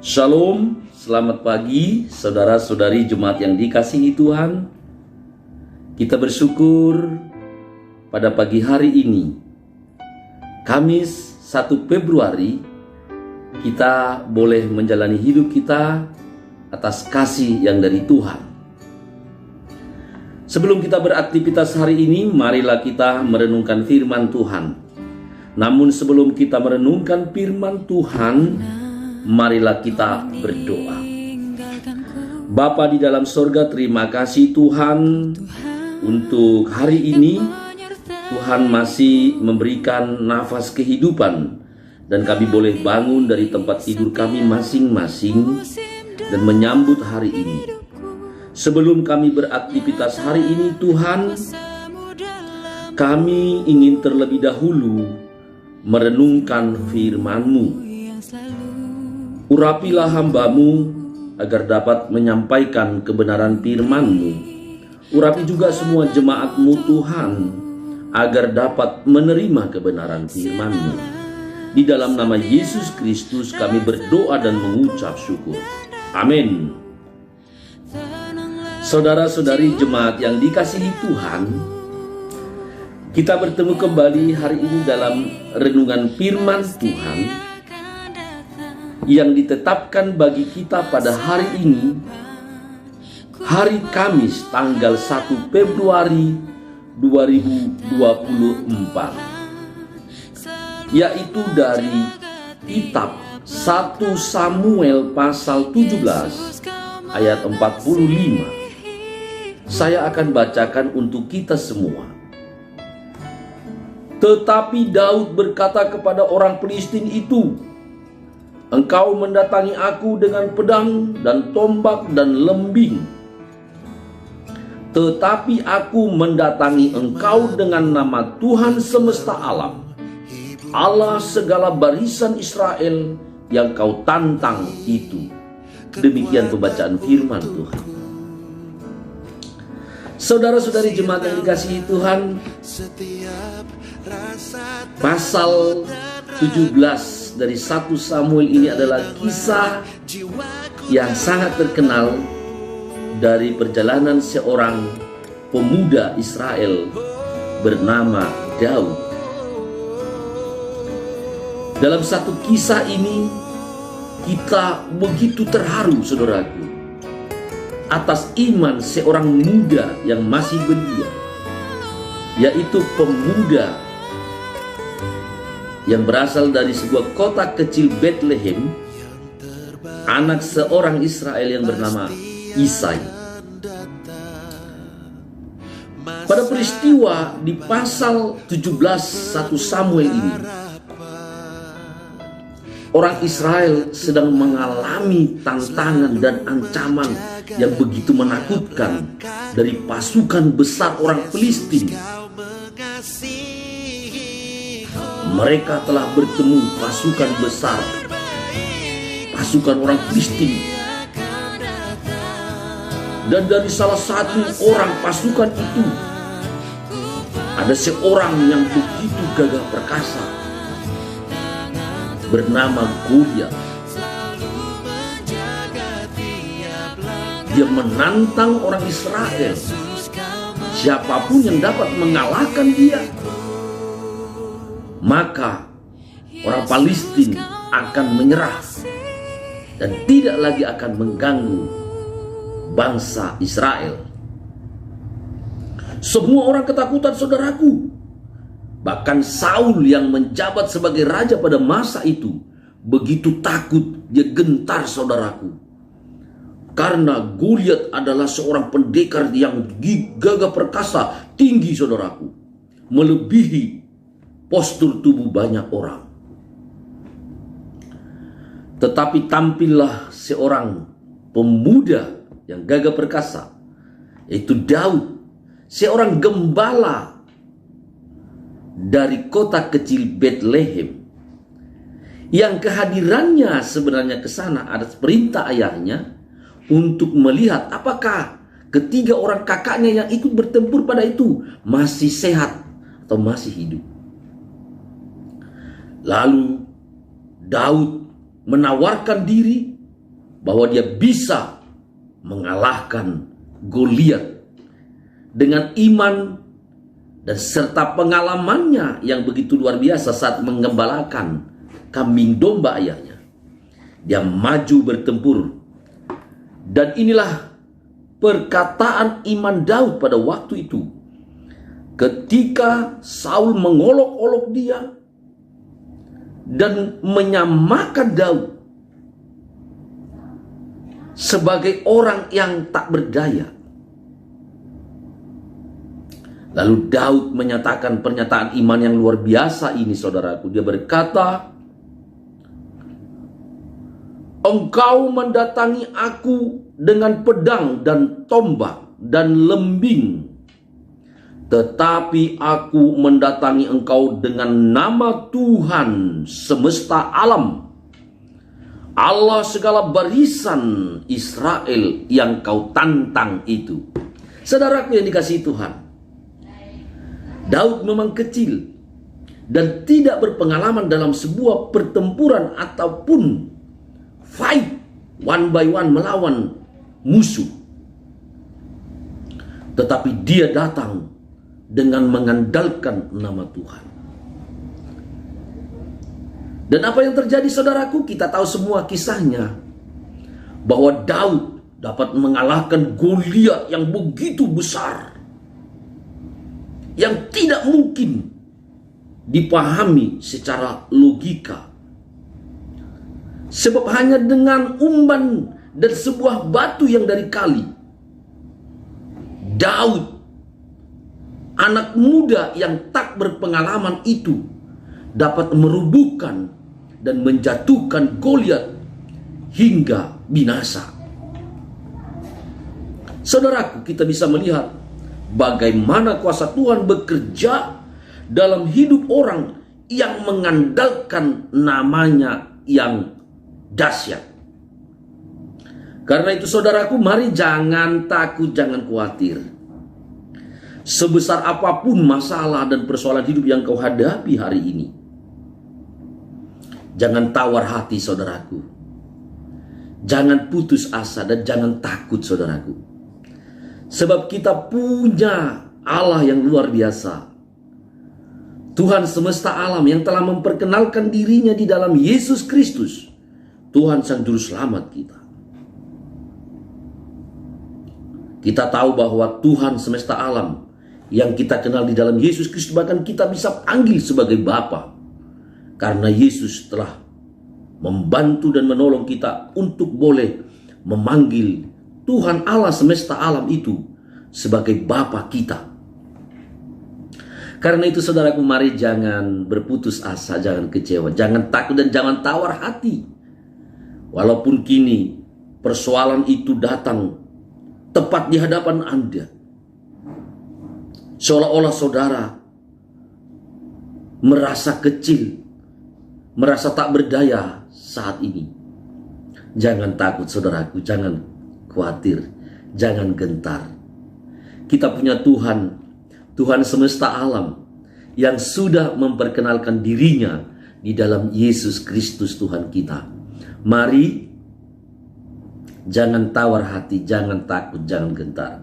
Shalom, selamat pagi saudara-saudari jemaat yang dikasihi Tuhan. Kita bersyukur pada pagi hari ini, Kamis 1 Februari, kita boleh menjalani hidup kita atas kasih yang dari Tuhan. Sebelum kita beraktivitas hari ini, marilah kita merenungkan firman Tuhan. Namun sebelum kita merenungkan firman Tuhan, marilah kita berdoa. Bapa di dalam sorga, terima kasih Tuhan untuk hari ini. Tuhan masih memberikan nafas kehidupan dan kami boleh bangun dari tempat tidur kami masing-masing dan menyambut hari ini. Sebelum kami beraktivitas hari ini Tuhan, kami ingin terlebih dahulu merenungkan firman-Mu. Urapilah hamba-Mu agar dapat menyampaikan kebenaran firman-Mu. Urapi juga semua jemaat-Mu Tuhan agar dapat menerima kebenaran firman-Mu. Di dalam nama Yesus Kristus kami berdoa dan mengucap syukur. Amin. Saudara-saudari jemaat yang dikasihi Tuhan, kita bertemu kembali hari ini dalam renungan firman Tuhan yang ditetapkan bagi kita pada hari ini, hari Kamis tanggal 1 Februari 2024, yaitu dari kitab 1 Samuel pasal 17 ayat 45. Saya akan bacakan untuk kita semua. Tetapi Daud berkata kepada orang Filistin itu, "Engkau mendatangi aku dengan pedang dan tombak dan lembing. Tetapi aku mendatangi engkau dengan nama Tuhan semesta alam, Allah segala barisan Israel yang kau tantang itu." Demikian pembacaan firman Tuhan. Saudara-saudari jemaat yang dikasihi Tuhan, pasal 17 dari 1 Samuel ini adalah kisah yang sangat terkenal dari perjalanan seorang pemuda Israel bernama Daud. Dalam satu kisah ini kita begitu terharu, saudaraku, atas iman seorang muda yang masih belia, yaitu pemuda yang berasal dari sebuah kota kecil Bethlehem, anak seorang Israel yang bernama Isai. Pada peristiwa di pasal 17 1 Samuel ini, orang Israel sedang mengalami tantangan dan ancaman yang begitu menakutkan dari pasukan besar orang Filistin. Mereka telah bertemu pasukan besar, pasukan orang Filistin. Dan dari salah satu orang pasukan itu, ada seorang yang begitu gagah perkasa, bernama Goliat. Dia menantang orang Israel. Siapapun yang dapat mengalahkan dia, maka orang Palestina akan menyerah dan tidak lagi akan mengganggu bangsa Israel. Semua orang ketakutan, saudaraku. Bahkan Saul yang menjabat sebagai raja pada masa itu begitu takut, dia gentar, saudaraku. Karena Goliat adalah seorang pendekar yang gagah perkasa, tinggi, saudaraku, melebihi postur tubuh banyak orang. Tetapi tampillah seorang pemuda yang gagah perkasa, yaitu Daud, seorang gembala dari kota kecil Bethlehem, yang kehadirannya sebenarnya ke sana atas perintah ayahnya untuk melihat apakah ketiga orang kakaknya yang ikut bertempur pada itu masih sehat atau masih hidup. Lalu Daud menawarkan diri bahwa dia bisa mengalahkan Goliat dengan iman dan serta pengalamannya yang begitu luar biasa saat menggembalakan kambing domba ayahnya. Dia maju bertempur. Dan inilah perkataan iman Daud pada waktu itu. Ketika Saul mengolok-olok dia dan menyamakan Daud sebagai orang yang tak berdaya. Lalu Daud menyatakan pernyataan iman yang luar biasa ini, saudaraku. Dia berkata, "Engkau mendatangi aku dengan pedang dan tombak dan lembing, tetapi aku mendatangi engkau dengan nama Tuhan semesta alam, Allah segala barisan Israel yang kau tantang itu." Saudaraku yang dikasihi Tuhan, Daud memang kecil dan tidak berpengalaman dalam sebuah pertempuran ataupun fight one by one melawan musuh. Tetapi dia datang dengan mengandalkan nama Tuhan. Dan apa yang terjadi, saudaraku? Kita tahu semua kisahnya, bahwa Daud dapat mengalahkan Goliat yang begitu besar, yang tidak mungkin dipahami secara logika. Sebab hanya dengan umban dan sebuah batu yang dari kali, Daud, anak muda yang tak berpengalaman itu, dapat merubuhkan dan menjatuhkan Goliat hingga binasa. Saudaraku, kita bisa melihat bagaimana kuasa Tuhan bekerja dalam hidup orang yang mengandalkan namanya yang dahsyat. Karena itu, saudaraku, mari jangan takut, jangan khawatir. Sebesar apapun masalah dan persoalan hidup yang kau hadapi hari ini, jangan tawar hati, saudaraku. Jangan putus asa dan jangan takut, saudaraku. Sebab kita punya Allah yang luar biasa. Tuhan semesta alam yang telah memperkenalkan dirinya di dalam Yesus Kristus, Tuhan Sang Juru Selamat kita. Kita tahu bahwa Tuhan semesta alam yang kita kenal di dalam Yesus Kristus, bahkan kita bisa panggil sebagai Bapa, karena Yesus telah membantu dan menolong kita untuk boleh memanggil Tuhan Allah semesta alam itu sebagai Bapa kita. Karena itu, saudaraku, mari jangan berputus asa, jangan kecewa, jangan takut dan jangan tawar hati. Walaupun kini persoalan itu datang tepat di hadapan Anda, seolah-olah saudara merasa kecil, merasa tak berdaya saat ini. Jangan takut, saudaraku, jangan khawatir, jangan gentar. Kita punya Tuhan, Tuhan semesta alam, yang sudah memperkenalkan dirinya di dalam Yesus Kristus Tuhan kita. Mari jangan tawar hati, jangan takut, jangan gentar.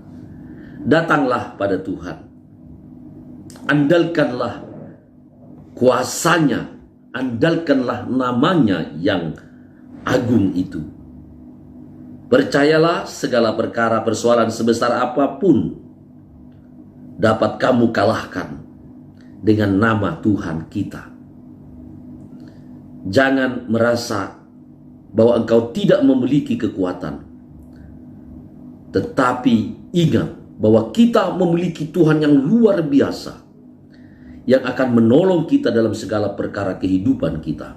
Datanglah pada Tuhan. Andalkanlah kuasanya, andalkanlah namanya yang agung itu. Percayalah segala perkara persoalan sebesar apapun dapat kamu kalahkan dengan nama Tuhan kita. Jangan merasa bahwa engkau tidak memiliki kekuatan, tetapi ingat bahwa kita memiliki Tuhan yang luar biasa, yang akan menolong kita dalam segala perkara kehidupan kita.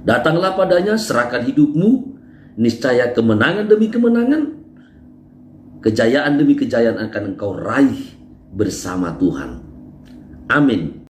Datanglah padanya, serahkan hidupmu, niscaya kemenangan demi kemenangan, kejayaan demi kejayaan akan engkau raih bersama Tuhan. Amin.